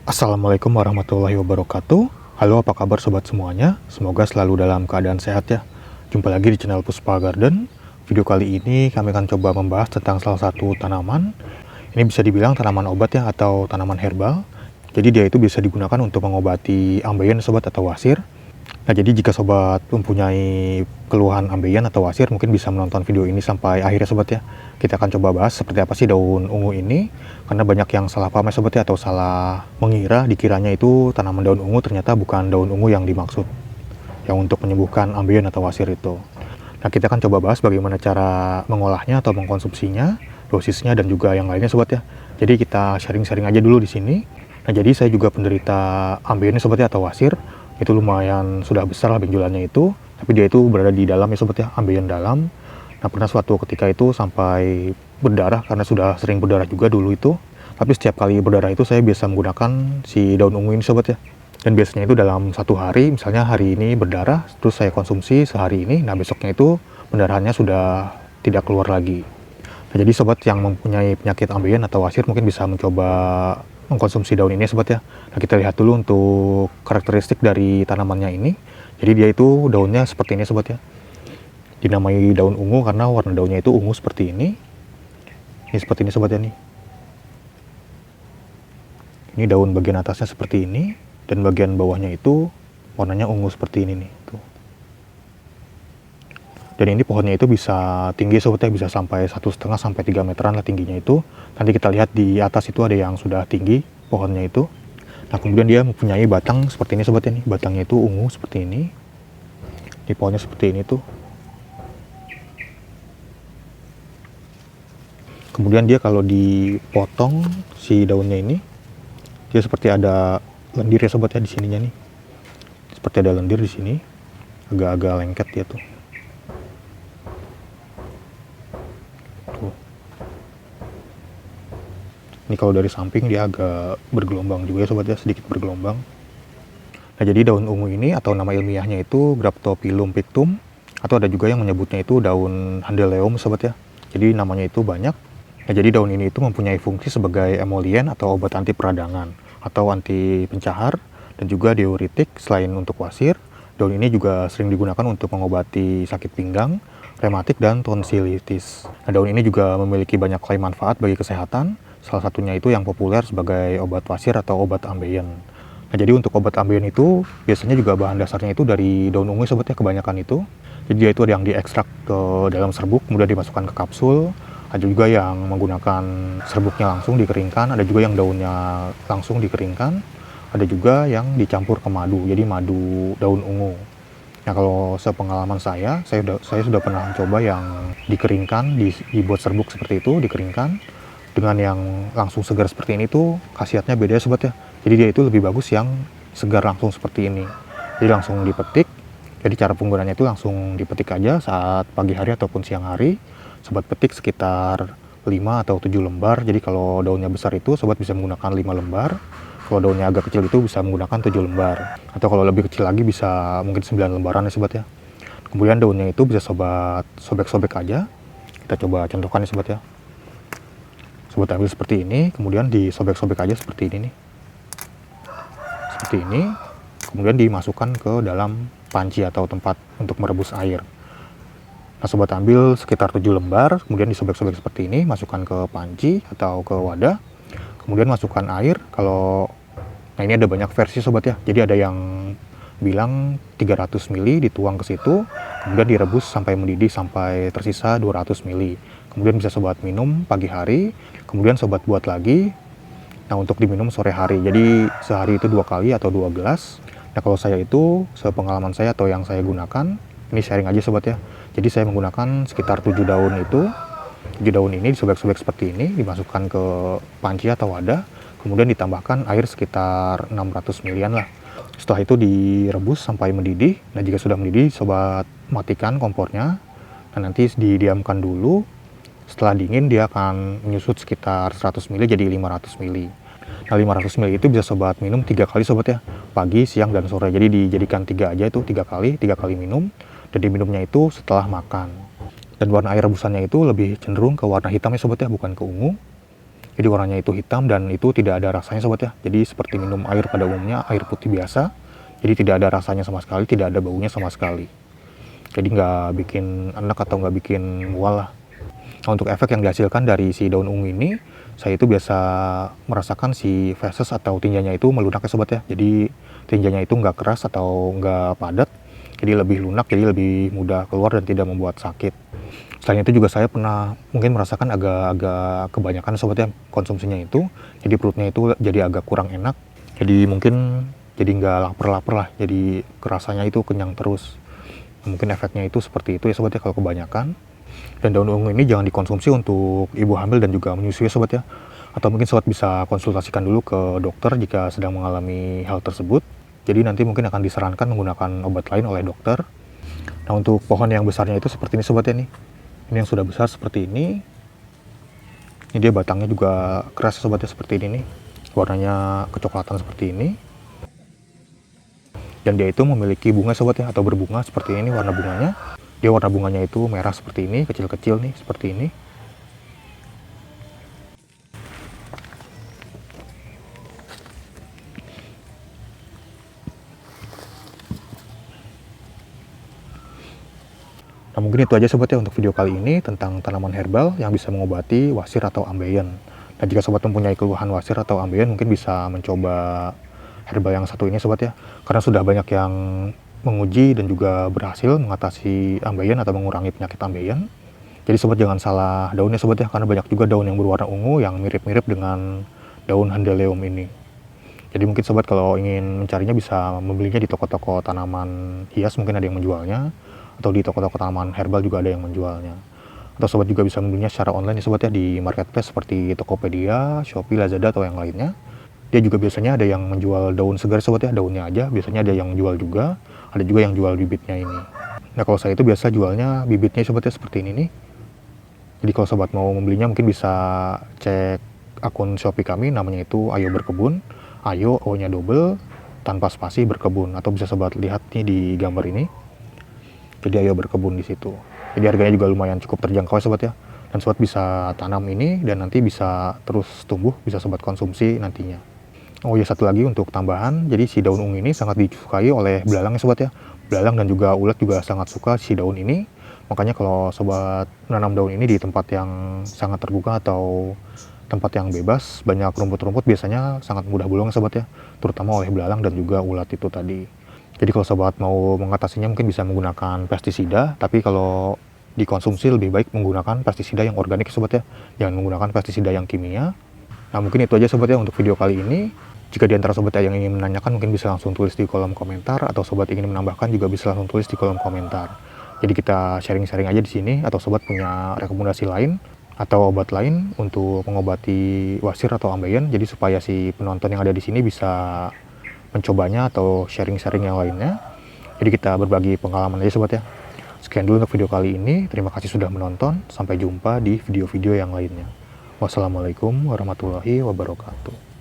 Assalamualaikum warahmatullahi wabarakatuh. Halo, apa kabar sobat semuanya? Semoga selalu dalam keadaan sehat ya. Jumpa lagi di channel Puspa Garden. Video kali ini kami akan coba membahas tentang salah satu tanaman. Ini bisa dibilang tanaman obat ya, atau tanaman herbal. Jadi dia itu bisa digunakan untuk mengobati ambeien sobat atau wasir. Nah, jadi jika sobat mempunyai keluhan ambeien atau wasir, mungkin bisa menonton video ini sampai akhir ya sobat ya. Kita akan coba bahas seperti apa sih daun ungu ini, karena banyak yang salah paham ya sobat ya, atau salah mengira dikiranya itu tanaman daun ungu, ternyata bukan daun ungu yang dimaksud, yang untuk menyembuhkan ambeien atau wasir itu. Nah, kita akan coba bahas bagaimana cara mengolahnya atau mengkonsumsinya, dosisnya, dan juga yang lainnya sobat ya. Jadi kita sharing-sharing aja dulu di sini. Nah, jadi saya juga penderita ambeien sobat ya, atau wasir. Itu lumayan sudah besar lah benjolannya itu, tapi dia itu berada di dalam ya sobat ya, ambeien dalam. Nah, pernah suatu ketika itu sampai berdarah, karena sudah sering berdarah juga dulu itu. Tapi setiap kali berdarah itu saya biasa menggunakan si daun ungu ini sobat ya. Dan biasanya itu dalam satu hari, misalnya hari ini berdarah, terus saya konsumsi sehari ini, nah besoknya itu pendarahannya sudah tidak keluar lagi. Nah, jadi sobat yang mempunyai penyakit ambeien atau wasir mungkin bisa mencoba mengkonsumsi daun ini sobat ya. Nah, kita lihat dulu untuk karakteristik dari tanamannya ini. Jadi dia itu daunnya seperti ini sobat ya. Dinamai daun ungu karena warna daunnya itu ungu seperti ini. Ini seperti ini sobat ya nih. Ini daun bagian atasnya seperti ini, dan bagian bawahnya itu warnanya ungu seperti ini nih. Tuh. Dan ini pohonnya itu bisa tinggi sobat ya, bisa sampai 1,5 sampai 3 meteran lah tingginya itu. Nanti kita lihat di atas itu ada yang sudah tinggi pohonnya itu. Nah, kemudian dia mempunyai batang seperti ini sobat ya nih. Batangnya itu ungu seperti ini. Di pohonnya seperti ini tuh. Kemudian dia kalau dipotong si daunnya ini, dia seperti ada lendir ya sobat ya di sininya nih. Seperti ada lendir di sini. Agak-agak lengket dia tuh. Ini kalau dari samping dia agak bergelombang juga ya sobat ya, sedikit bergelombang. Nah, jadi daun ungu ini atau nama ilmiahnya itu Graptophyllum pictum, atau ada juga yang menyebutnya itu daun Handeleum sobat ya. Jadi namanya itu banyak. Nah, jadi daun ini itu mempunyai fungsi sebagai emolien atau obat anti peradangan atau anti pencahar, dan juga diuretik. Selain untuk wasir, daun ini juga sering digunakan untuk mengobati sakit pinggang, rematik, dan tonsilitis. Nah, daun ini juga memiliki banyak klaim manfaat bagi kesehatan. Salah satunya itu yang populer sebagai obat wasir atau obat ambeien. Nah, jadi untuk obat ambeien itu biasanya juga bahan dasarnya itu dari daun ungu sobat ya, kebanyakan itu. Jadi dia itu ada yang diekstrak ke dalam serbuk, kemudian dimasukkan ke kapsul. Ada juga yang menggunakan serbuknya langsung dikeringkan, ada juga yang daunnya langsung dikeringkan, ada juga yang dicampur ke madu, jadi madu daun ungu. Nah, kalau sepengalaman saya sudah pernah mencoba yang dikeringkan, dibuat serbuk seperti itu, dikeringkan. Dengan yang langsung segar seperti ini tuh khasiatnya beda ya sobat ya. Jadi dia itu lebih bagus yang segar langsung seperti ini. Jadi langsung dipetik. Jadi cara penggunaannya itu langsung dipetik aja saat pagi hari ataupun siang hari. Sobat petik sekitar 5 atau 7 lembar. Jadi kalau daunnya besar itu sobat bisa menggunakan 5 lembar. Kalau daunnya agak kecil itu bisa menggunakan 7 lembar. Atau kalau lebih kecil lagi bisa mungkin 9 lembaran ya sobat ya. Kemudian daunnya itu bisa sobat sobek-sobek aja. Kita coba contohkan ya sobat ya. Sobat ambil seperti ini, kemudian disobek-sobek aja seperti ini nih. Seperti ini, kemudian dimasukkan ke dalam panci atau tempat untuk merebus air. Nah, sobat ambil sekitar 7 lembar, kemudian disobek-sobek seperti ini, masukkan ke panci atau ke wadah. Kemudian masukkan air. Nah, ini ada banyak versi sobat ya. Jadi ada yang bilang 300 ml dituang ke situ, kemudian direbus sampai mendidih sampai tersisa 200 ml. Kemudian bisa sobat minum pagi hari, kemudian sobat buat lagi. Nah, untuk diminum sore hari. Jadi sehari itu 2 kali atau 2 gelas. Nah, kalau saya itu sepengalaman saya atau yang saya gunakan, ini sharing aja sobat ya. Jadi saya menggunakan sekitar 7 daun itu. 7 daun ini disobek-sobek seperti ini, dimasukkan ke panci atau wadah, kemudian ditambahkan air sekitar 600 ml lah. Setelah itu direbus sampai mendidih. Nah, jika sudah mendidih, sobat matikan kompornya. Nah, nanti didiamkan dulu. Setelah dingin dia akan menyusut sekitar 100 ml jadi 500 ml. Nah, 500 ml itu bisa sobat minum 3 kali sobat ya. Pagi, siang, dan sore. Jadi dijadikan 3 aja itu 3 kali minum. Dan diminumnya itu setelah makan. Dan warna air rebusannya itu lebih cenderung ke warna hitam ya sobat ya, bukan ke ungu. Jadi warnanya itu hitam dan itu tidak ada rasanya sobat ya. Jadi seperti minum air pada umumnya, air putih biasa. Jadi tidak ada rasanya sama sekali, tidak ada baunya sama sekali. Jadi nggak bikin enak atau nggak bikin mual lah. Nah, untuk efek yang dihasilkan dari si daun ungu ini, saya itu biasa merasakan si feses atau tinjanya itu melunak ya sobat ya. Jadi tinjanya itu nggak keras atau nggak padat, jadi lebih lunak, jadi lebih mudah keluar dan tidak membuat sakit. Selain itu juga saya pernah mungkin merasakan agak-agak kebanyakan sobat ya konsumsinya itu, jadi perutnya itu jadi agak kurang enak. Jadi mungkin jadi nggak lapar-lapar lah, jadi kerasanya itu kenyang terus. Mungkin efeknya itu seperti itu ya sobat ya kalau kebanyakan. Dan daun ungu ini jangan dikonsumsi untuk ibu hamil dan juga menyusui sobat ya. Atau mungkin sobat bisa konsultasikan dulu ke dokter jika sedang mengalami hal tersebut. Jadi nanti mungkin akan disarankan menggunakan obat lain oleh dokter. Nah, untuk pohon yang besarnya itu seperti ini sobat ya nih. Ini yang sudah besar seperti ini. Ini dia batangnya juga keras sobat ya seperti ini nih. Warnanya kecoklatan seperti ini. Dan dia itu memiliki bunga sobat ya, atau berbunga seperti ini warna bunganya. Dia warna bunganya itu merah seperti ini, kecil-kecil nih seperti ini. Nah, mungkin itu aja sobat ya untuk video kali ini tentang tanaman herbal yang bisa mengobati wasir atau ambeien. Nah, jika sobat mempunyai keluhan wasir atau ambeien, mungkin bisa mencoba herbal yang satu ini sobat ya. Karena sudah banyak yang menguji dan juga berhasil mengatasi ambeien atau mengurangi penyakit ambeien. Jadi sobat jangan salah daunnya sobat ya, karena banyak juga daun yang berwarna ungu yang mirip-mirip dengan daun Handeleum ini. Jadi mungkin sobat kalau ingin mencarinya bisa membelinya di toko-toko tanaman hias, mungkin ada yang menjualnya, atau di toko-toko tanaman herbal juga ada yang menjualnya. Atau sobat juga bisa membelinya secara online ya sobat ya, di marketplace seperti Tokopedia, Shopee, Lazada, atau yang lainnya. Dia juga biasanya ada yang menjual daun segar sobat ya, daunnya aja. Biasanya ada yang jual juga, ada juga yang jual bibitnya ini. Nah, kalau saya itu biasa jualnya bibitnya sobat ya seperti ini nih. Jadi kalau sobat mau membelinya mungkin bisa cek akun Shopee kami, namanya itu Ayo Berkebun. Ayo, O-nya double, tanpa spasi berkebun. Atau bisa sobat lihat nih di gambar ini. Jadi Ayo Berkebun di situ. Jadi harganya juga lumayan cukup terjangkau sobat ya. Dan sobat bisa tanam ini dan nanti bisa terus tumbuh, bisa sobat konsumsi nantinya. Oh ya, satu lagi untuk tambahan, jadi si daun ungu ini sangat disukai oleh belalang ya sobat ya. Belalang dan juga ulat juga sangat suka si daun ini. Makanya kalau sobat menanam daun ini di tempat yang sangat terbuka atau tempat yang bebas, banyak rumput-rumput, biasanya sangat mudah bolong sobat ya, terutama oleh belalang dan juga ulat itu tadi. Jadi kalau sobat mau mengatasinya mungkin bisa menggunakan pestisida, tapi kalau dikonsumsi lebih baik menggunakan pestisida yang organik sobat ya, jangan menggunakan pestisida yang kimia. Nah, mungkin itu aja sobat ya untuk video kali ini. Jika di antara sobat yang ingin menanyakan mungkin bisa langsung tulis di kolom komentar, atau sobat ingin menambahkan juga bisa langsung tulis di kolom komentar. Jadi kita sharing-sharing aja di sini, atau sobat punya rekomendasi lain atau obat lain untuk mengobati wasir atau ambeien, jadi supaya si penonton yang ada di sini bisa mencobanya atau sharing-sharing yang lainnya. Jadi kita berbagi pengalaman aja sobat ya. Sekian dulu untuk video kali ini, terima kasih sudah menonton, sampai jumpa di video-video yang lainnya. Wassalamualaikum warahmatullahi wabarakatuh.